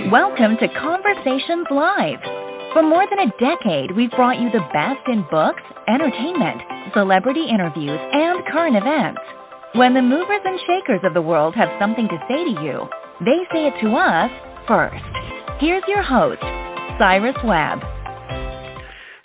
Welcome to Conversations Live. For more than a decade, we've brought you the best in books, entertainment, celebrity interviews, and current events. When the movers and shakers of the world have something to say to you, they say it to us first. Here's your host, Cyrus Webb.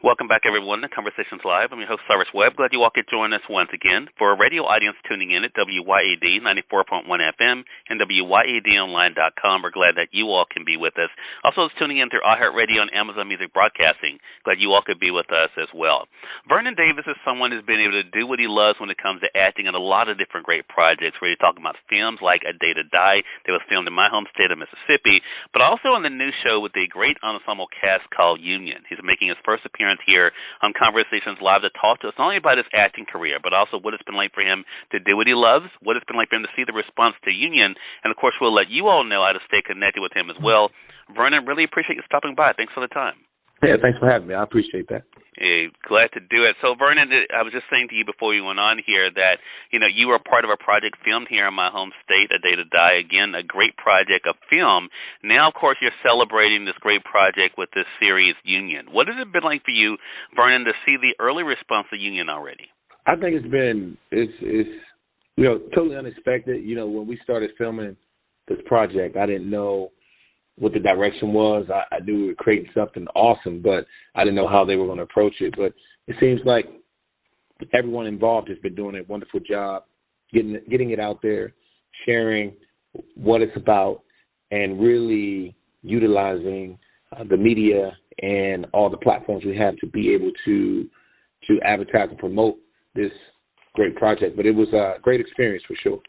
Welcome back, everyone, to Conversations Live. I'm your host, Cyrus Webb. Glad you all could join us once again. For a radio audience tuning in at WYAD 94.1 FM and WYADonline.com, we're glad that you all can be with us. Also, it's tuning in through iHeartRadio and Amazon Music Broadcasting. Glad you all could be with us as well. Vernon Davis is someone who's been able to do what he loves when it comes to acting in a lot of different great projects. We're talking about films like A Day to Die that was filmed in my home state of Mississippi, but also on the new show with a great ensemble cast called Union. He's making his first appearance here on Conversations Live to talk to us not only about his acting career, but also what it's been like for him to do what he loves, what it's been like for him to see the response to Union, and of course we'll let you all know how to stay connected with him as well. Vernon, really appreciate you stopping by. Thanks for the time. Yeah, thanks for having me. I appreciate that. Hey, glad to do it. So, Vernon, I was just saying to you before we went on here that, you were part of a project filmed here in my home state, A Day to Die. Again, a great project of film. Now, of course, you're celebrating this great project with this series, Union. What has it been like for you, Vernon, to see the early response to Union already? I think it's totally unexpected. When we started filming this project, I didn't know what the direction was. I knew we were creating something awesome, but I didn't know how they were going to approach it. But it seems like everyone involved has been doing a wonderful job getting it out there, sharing what it's about, and really utilizing the media and all the platforms we have to be able to advertise and promote this great project. But it was a great experience for sure.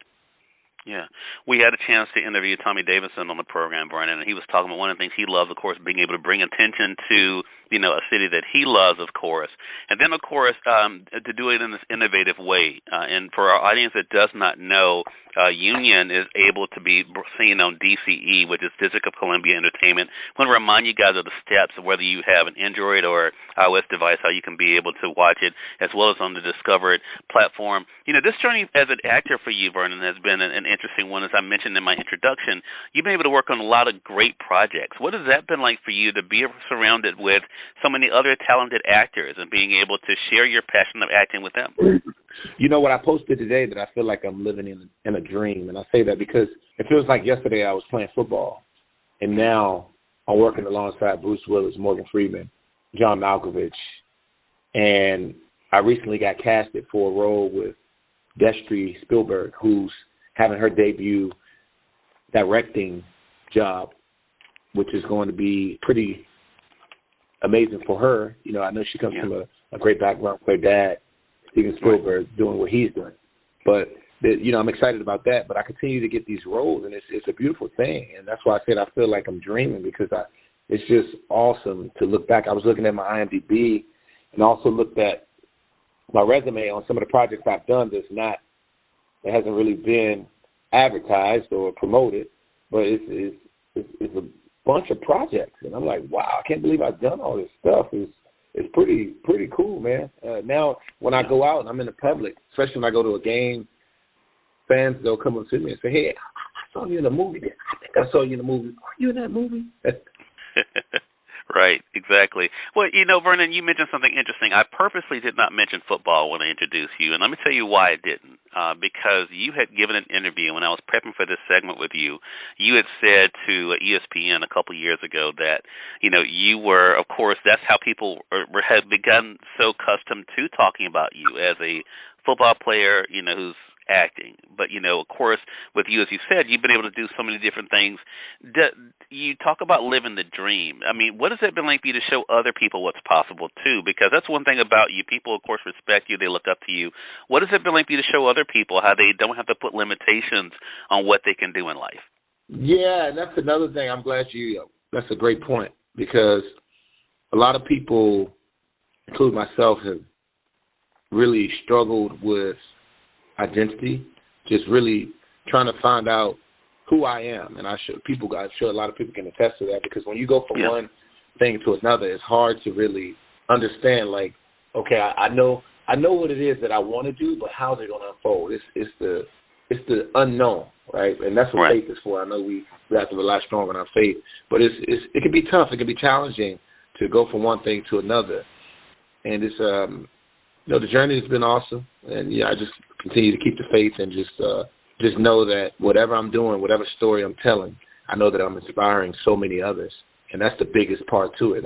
Yeah. We had a chance to interview Tommy Davidson on the program, Vernon, and he was talking about one of the things he loves, of course, being able to bring attention to, a city that he loves, of course. And then, of course, to do it in this innovative way. And for our audience that does not know, Union is able to be seen on DCE, which is District of Columbia Entertainment. I want to remind you guys of the steps of whether you have an Android or iOS device, how you can be able to watch it, as well as on the Discover It platform. This journey as an actor for you, Vernon, has been an interesting one. As I mentioned in my introduction, you've been able to work on a lot of great projects. What has that been like for you to be surrounded with so many other talented actors and being able to share your passion of acting with them? What I posted today, that I feel like I'm living in a dream, and I say that because it feels like yesterday I was playing football, and now I'm working alongside Bruce Willis, Morgan Freeman, John Malkovich, and I recently got casted for a role with Destry Spielberg, who's having her debut directing job, which is going to be pretty amazing for her. I know she comes from a great background with her dad, Steven Spielberg, doing what he's doing. But, I'm excited about that. But I continue to get these roles, and it's a beautiful thing. And that's why I said I feel like I'm dreaming, because it's just awesome to look back. I was looking at my IMDb and also looked at my resume on some of the projects I've done that hasn't really been advertised or promoted, but it's a bunch of projects, and I'm like, wow, I can't believe I've done all this stuff. It's pretty cool, man. Now, when I go out and I'm in the public, especially when I go to a game, fans, they'll come up to me and say, hey, I saw you in a movie. I think I saw you in a movie. Are you in that movie? Right, exactly. Well, Vernon, you mentioned something interesting. I purposely did not mention football when I introduced you, and let me tell you why I didn't. Because you had given an interview when I was prepping for this segment with you. You had said to ESPN a couple of years ago that, you were, of course, that's how people had begun so accustomed to talking about you as a football player, who's acting. But, of course, with you, as you said, you've been able to do so many different things. You talk about living the dream. I mean, what has it been like for you to show other people what's possible, too? Because that's one thing about you. People, of course, respect you. They look up to you. What has it been like for you to show other people how they don't have to put limitations on what they can do in life? Yeah, and that's another thing. I'm glad that's a great point, because a lot of people, including myself, have really struggled with identity, just really trying to find out who I am. And I'm sure a lot of people can attest to that, because when you go from one thing to another, it's hard to really understand, like, okay, I know what it is that I want to do, but how's it going to unfold? It's the unknown. right? And that's what faith is for. I know we have to rely strong on our faith, but it can be tough. It can be challenging to go from one thing to another. And it's the journey has been awesome, and I just continue to keep the faith and just know that whatever I'm doing, whatever story I'm telling, I know that I'm inspiring so many others, and that's the biggest part to it.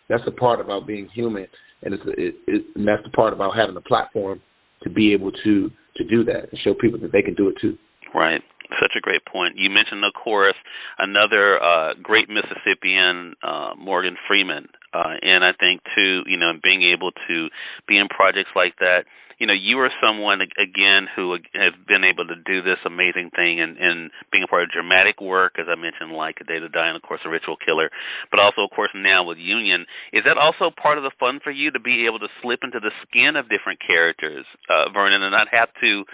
That's the part about being human, and and that's the part about having a platform to be able to do that and show people that they can do it too. Right. Such a great point. You mentioned, of course, another great Mississippian, Morgan Freeman, and I think, too, being able to be in projects like that, you are someone, again, who has been able to do this amazing thing and being a part of dramatic work, as I mentioned, like A Day to Die and, of course, A Ritual Killer, but also, of course, now with Union. Is that also part of the fun for you, to be able to slip into the skin of different characters, Vernon, and not have to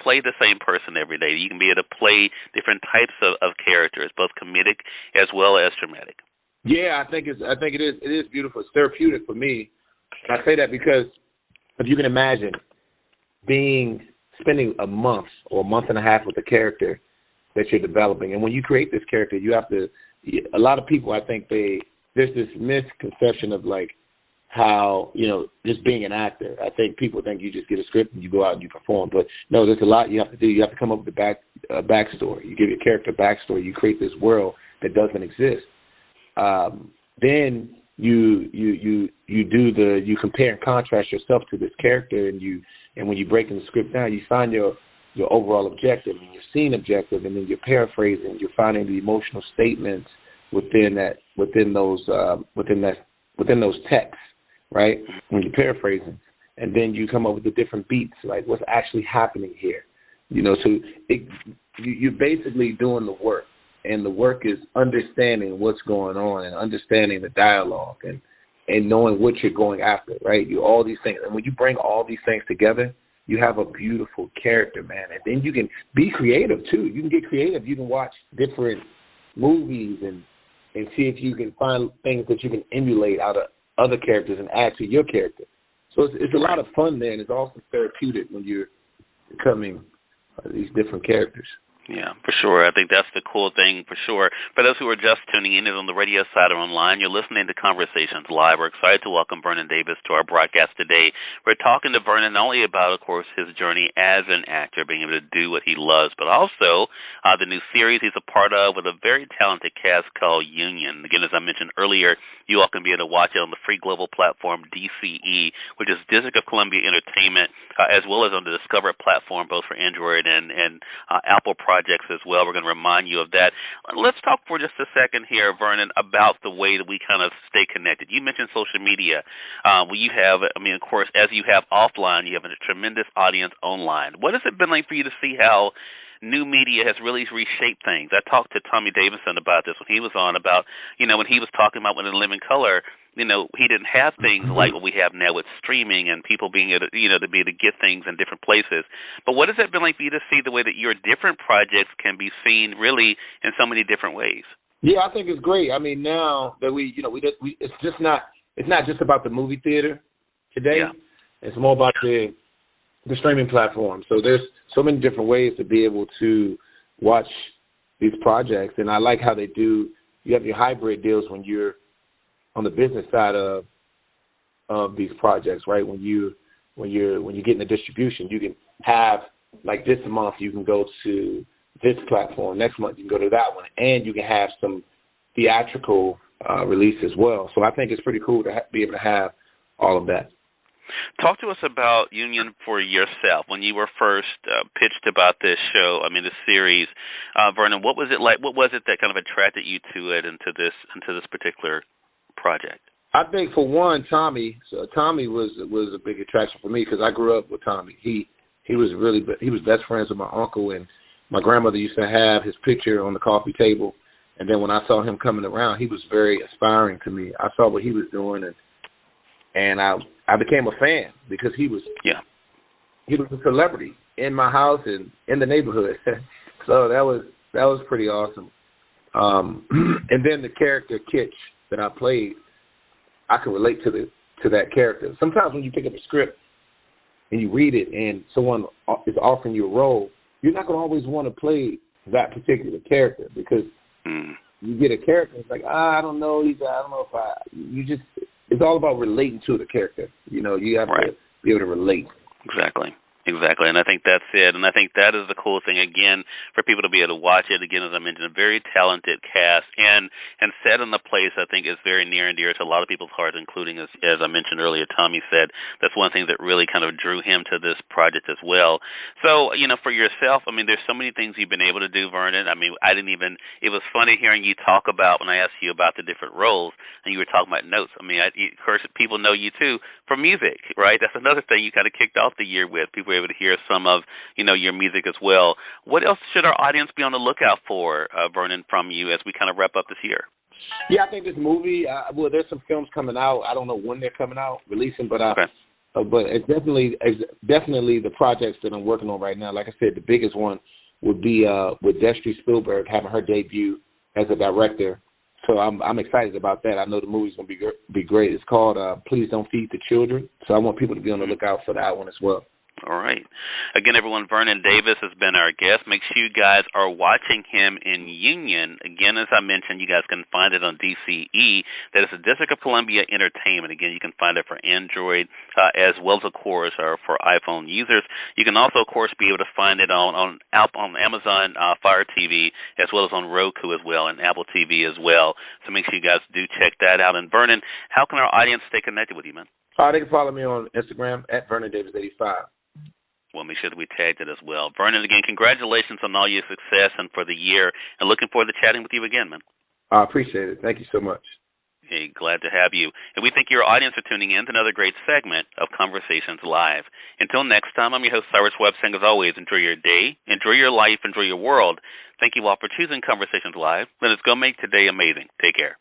play the same person every day? You can be able to play different types of characters, both comedic as well as dramatic. Yeah, I think it is beautiful. It's therapeutic for me. And I say that because if you can imagine spending a month or a month and a half with a character that you're developing, and when you create this character, you have to. A lot of people, I think, there's this misconception of like how just being an actor. I think people think you just get a script and you go out and you perform, but no, there's a lot you have to do. You have to come up with a backstory. You give your character a backstory. You create this world that doesn't exist. Then you compare and contrast yourself to this character, and when you break in the script down, you find your overall objective and your scene objective, and then you're paraphrasing. You're finding the emotional statements within those texts, right? When you're paraphrasing, and then you come up with the different beats, like what's actually happening here. So you're basically doing the work. And the work is understanding what's going on and understanding the dialogue and knowing what you're going after, right? All these things. And when you bring all these things together, you have a beautiful character, man. And then you can be creative, too. You can get creative. You can watch different movies and see if you can find things that you can emulate out of other characters and add to your character. So it's a lot of fun there, and it's also therapeutic when you're becoming these different characters. Yeah, for sure. I think that's the cool thing, for sure. For those who are just tuning in, either on the radio side or online, you're listening to Conversations Live. We're excited to welcome Vernon Davis to our broadcast today. We're talking to Vernon not only about, of course, his journey as an actor, being able to do what he loves, but also the new series he's a part of with a very talented cast called Union. Again, as I mentioned earlier, you all can be able to watch it on the free global platform DCE, which is District of Columbia Entertainment, as well as on the Discover platform, both for Android and Apple projects as well. We're going to remind you of that. Let's talk for just a second here, Vernon, about the way that we kind of stay connected. You mentioned social media. Of course, as you have offline, you have a tremendous audience online. What has it been like for you to see how new media has really reshaped things? I talked to Tommy Davidson about this when he was on, about, when he was talking about When in Living Color, he didn't have things like what we have now with streaming and people being able to, to be able to get things in different places. But what has it been like for you to see the way that your different projects can be seen really in so many different ways? Yeah, I think it's great. I mean, now that it's not just about the movie theater today. Yeah. It's more about the streaming platform. So there's so many different ways to be able to watch these projects, and I like how they do. You have your hybrid deals when you're on the business side of these projects, right? When you're getting the distribution, you can have, like, this month you can go to this platform, next month you can go to that one, and you can have some theatrical release as well. So I think it's pretty cool to be able to have all of that. Talk to us about Union for yourself. When you were first pitched about this show, this series, Vernon, what was it like? What was it that kind of attracted you to it and to this particular project? I think, for one, Tommy was a big attraction for me because I grew up with Tommy. He was best friends with my uncle, and my grandmother used to have his picture on the coffee table. And then when I saw him coming around, he was very inspiring to me. I saw what he was doing, and I became a fan because he was a celebrity in my house and in the neighborhood. So that was pretty awesome. And then the character Kitch that I played, I could relate to that character. Sometimes when you pick up a script and you read it and someone is offering you a role, you're not going to always want to play that particular character, because you get a character, it's like, I don't know, I don't know if it's all about relating to the character. You know, you have to be able to relate. Exactly. And I think that's it. And I think that is the cool thing, again, for people to be able to watch it. Again, as I mentioned, a very talented cast and set in the place I think is very near and dear to a lot of people's hearts, including, as I mentioned earlier, Tommy said, that's one thing that really kind of drew him to this project as well. So, you know, for yourself, I mean, there's so many things you've been able to do, Vernon. I mean, it was funny hearing you talk about, when I asked you about the different roles, and you were talking about notes. I mean, of course, people know you, too, for music, right? That's another thing you kind of kicked off the year with. People were able to hear some of, you know, your music as well. What else should our audience be on the lookout for, Vernon, from you as we kind of wrap up this year? Yeah, I think this movie, there's some films coming out. I don't know when they're coming out, releasing, but it's definitely the projects that I'm working on right now. Like I said, the biggest one would be with Destry Spielberg having her debut as a director. So I'm excited about that. I know the movie's going to be great. It's called Please Don't Feed the Children. So I want people to be on the lookout for that one as well. All right. Again, everyone, Vernon Davis has been our guest. Make sure you guys are watching him in Union. Again, as I mentioned, you guys can find it on DCE. That is the District of Columbia Entertainment. Again, you can find it for Android as well as, of course, for iPhone users. You can also, of course, be able to find it on Amazon Fire TV as well as on Roku as well and Apple TV as well. So make sure you guys do check that out. And, Vernon, how can our audience stay connected with you, man? They can follow me on Instagram at Vernon Davis 85. Well, make sure that we tagged it as well. Vernon, again, congratulations on all your success and for the year, and looking forward to chatting with you again, man. I appreciate it. Thank you so much. Hey, glad to have you. And we thank your audience for tuning in to another great segment of Conversations Live. Until next time, I'm your host, Cyrus Webb, saying as always, enjoy your day, enjoy your life, enjoy your world. Thank you all for choosing Conversations Live. Let us go make today amazing. Take care.